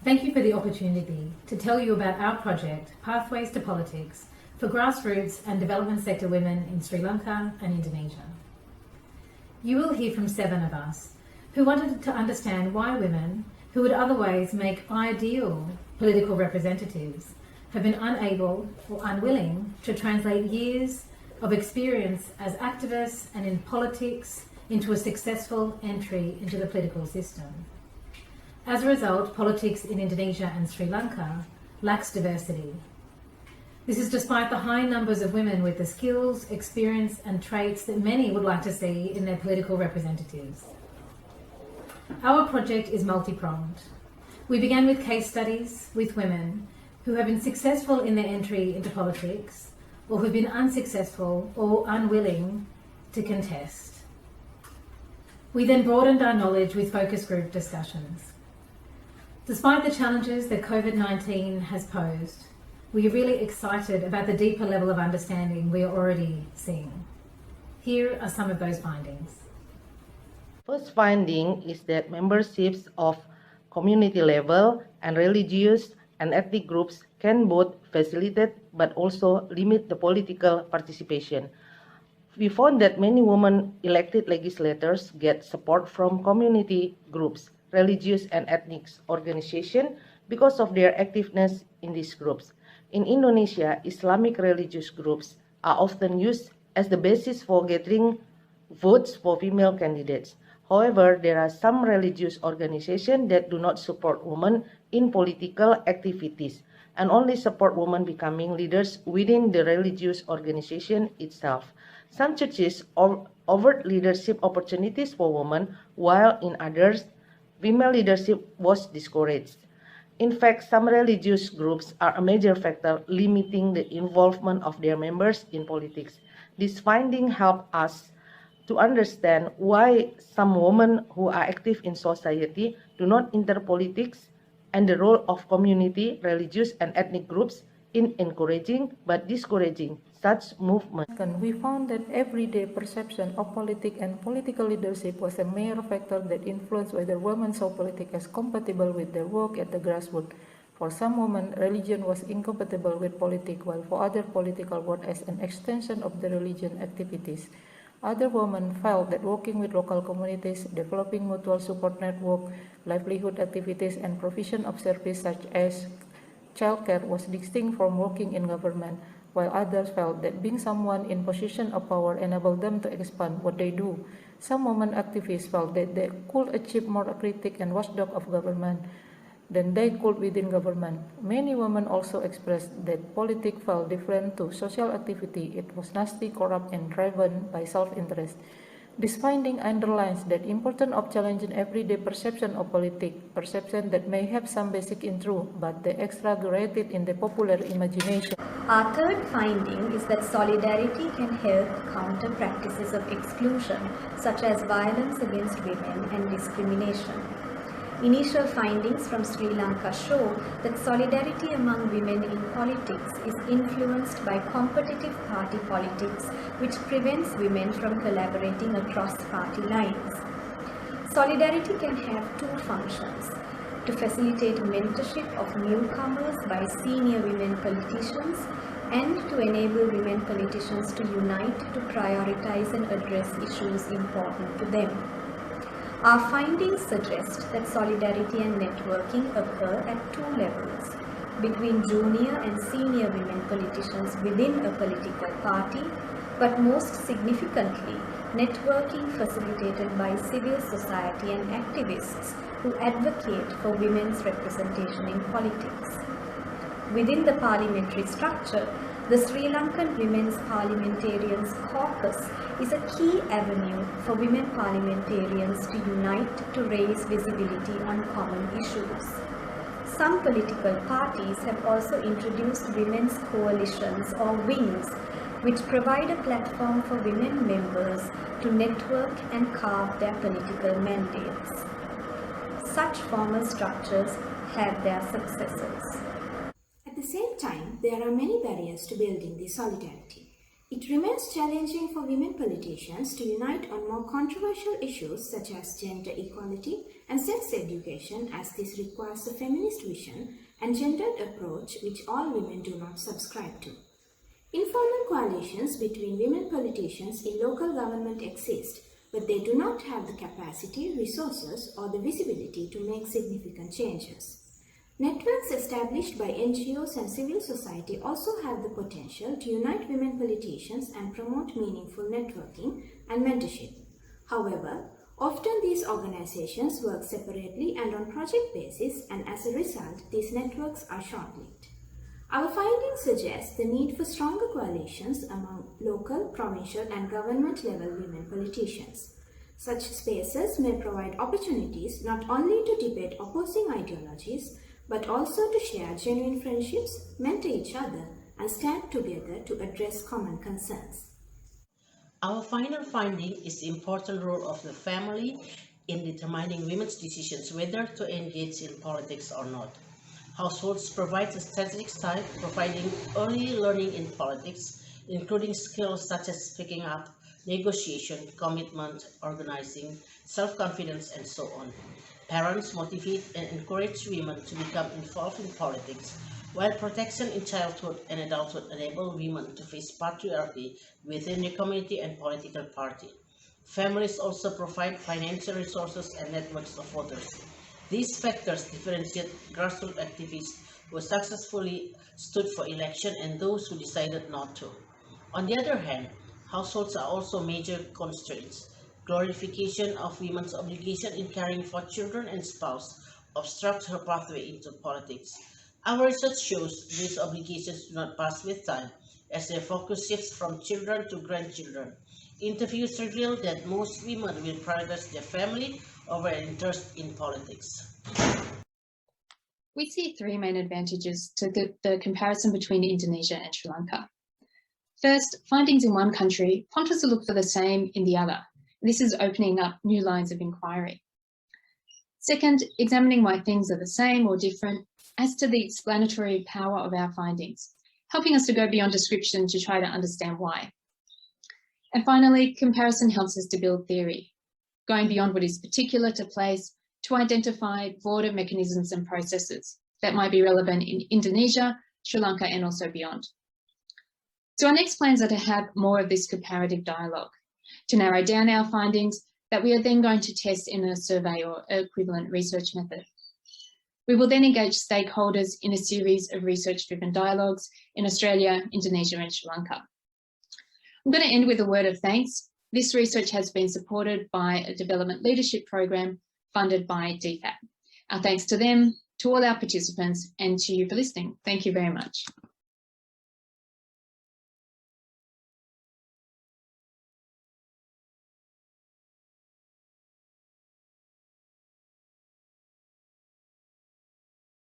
Thank you for the opportunity to tell you about our project, Pathways to Politics, for grassroots and development sector women in Sri Lanka and Indonesia. You will hear from 7 of us who wanted to understand why women who would otherwise make ideal political representatives have been unable or unwilling to translate years of experience as activists and in politics into a successful entry into the political system. As a result, politics in Indonesia and Sri Lanka lacks diversity. This is despite the high numbers of women with the skills, experience and traits that many would like to see in their political representatives. Our project is multi-pronged. We began with case studies with women who have been successful in their entry into politics or who've been unsuccessful or unwilling to contest. We then broadened our knowledge with focus group discussions. Despite the challenges that COVID-19 has posed, we are really excited about the deeper level of understanding we are already seeing. Here are some of those findings. First finding is that memberships of community level and religious and ethnic groups can both facilitate but also limit the political participation. We found that many women elected legislators get support from community groups, religious and ethnic organizations because of their activeness in these groups. In Indonesia, Islamic religious groups are often used as the basis for gathering votes for female candidates. However, there are some religious organizations that do not support women in political activities and only support women becoming leaders within the religious organization itself. Some churches offered leadership opportunities for women, while in others, female leadership was discouraged. In fact, some religious groups are a major factor limiting the involvement of their members in politics. This finding helped us to understand why some women who are active in society do not enter politics and the role of community, religious and ethnic groups in encouraging but discouraging such movements. We found that everyday perception of politics and political leadership was a major factor that influenced whether women saw politics as compatible with their work at the grassroots. For some women, religion was incompatible with politics, while for other political work as an extension of the religion activities. Other women felt that working with local communities, developing mutual support network, livelihood activities, and provision of services such as childcare was distinct from working in government, while others felt that being someone in position of power enabled them to expand what they do. Some women activists felt that they could achieve more critic and watchdog of government than they could within government. Many women also expressed that politics felt different to social activity. It was nasty, corrupt, and driven by self-interest. This finding underlines the importance of challenging everyday perception of politics, perception that may have some basic in truth, but they exaggerated in the popular imagination. Our third finding is that solidarity can help counter practices of exclusion, such as violence against women and discrimination. Initial findings from Sri Lanka show that solidarity among women in politics is influenced by competitive party politics, which prevents women from collaborating across party lines. Solidarity can have two functions: to facilitate mentorship of newcomers by senior women politicians, and to enable women politicians to unite to prioritize and address issues important to them. Our findings suggest that solidarity and networking occur at two levels: between junior and senior women politicians within a political party, but most significantly, networking facilitated by civil society and activists who advocate for women's representation in politics. Within the parliamentary structure, the Sri Lankan Women's Parliamentarians Caucus is a key avenue for women parliamentarians to unite to raise visibility on common issues. Some political parties have also introduced women's coalitions or wings, which provide a platform for women members to network and carve their political mandates. Such formal structures have their successors. At the same time, there are many barriers to building this solidarity. It remains challenging for women politicians to unite on more controversial issues such as gender equality and sex education, as this requires a feminist vision and gendered approach which all women do not subscribe to. Informal coalitions between women politicians in local government exist, but they do not have the capacity, resources, or the visibility to make significant changes. Networks established by NGOs and civil society also have the potential to unite women politicians and promote meaningful networking and mentorship. However, often these organizations work separately and on project basis, and as a result, these networks are short-lived. Our findings suggest the need for stronger coalitions among local, provincial, and government-level women politicians. Such spaces may provide opportunities not only to debate opposing ideologies, but also to share genuine friendships, mentor each other, and stand together to address common concerns. Our final finding is the important role of the family in determining women's decisions whether to engage in politics or not. Households provide a strategic start, providing early learning in politics, including skills such as speaking up, negotiation, commitment, organizing, self-confidence, and so on. Parents motivate and encourage women to become involved in politics, while protection in childhood and adulthood enable women to face patriarchy within the community and political party. Families also provide financial resources and networks of voters. These factors differentiate grassroots activists who successfully stood for election and those who decided not to. On the other hand, households are also major constraints. Glorification of women's obligation in caring for children and spouse obstructs her pathway into politics. Our research shows these obligations do not pass with time, as their focus shifts from children to grandchildren. Interviews reveal that most women will prioritize their family over an interest in politics. We see three main advantages to the comparison between Indonesia and Sri Lanka. First, findings in one country prompt us to look for the same in the other. This is opening up new lines of inquiry. Second, examining why things are the same or different adds to the explanatory power of our findings, helping us to go beyond description to try to understand why. And finally, comparison helps us to build theory, going beyond what is particular to place to identify broader mechanisms and processes that might be relevant in Indonesia, Sri Lanka, and also beyond. So our next plans are to have more of this comparative dialogue, to narrow down our findings that we are then going to test in a survey or equivalent research method. We will then engage stakeholders in a series of research-driven dialogues in Australia, Indonesia, and Sri Lanka. I'm going to end with a word of thanks. This research has been supported by a development leadership program funded by DFAT. Our thanks to them, to all our participants, and to you for listening. Thank you very much.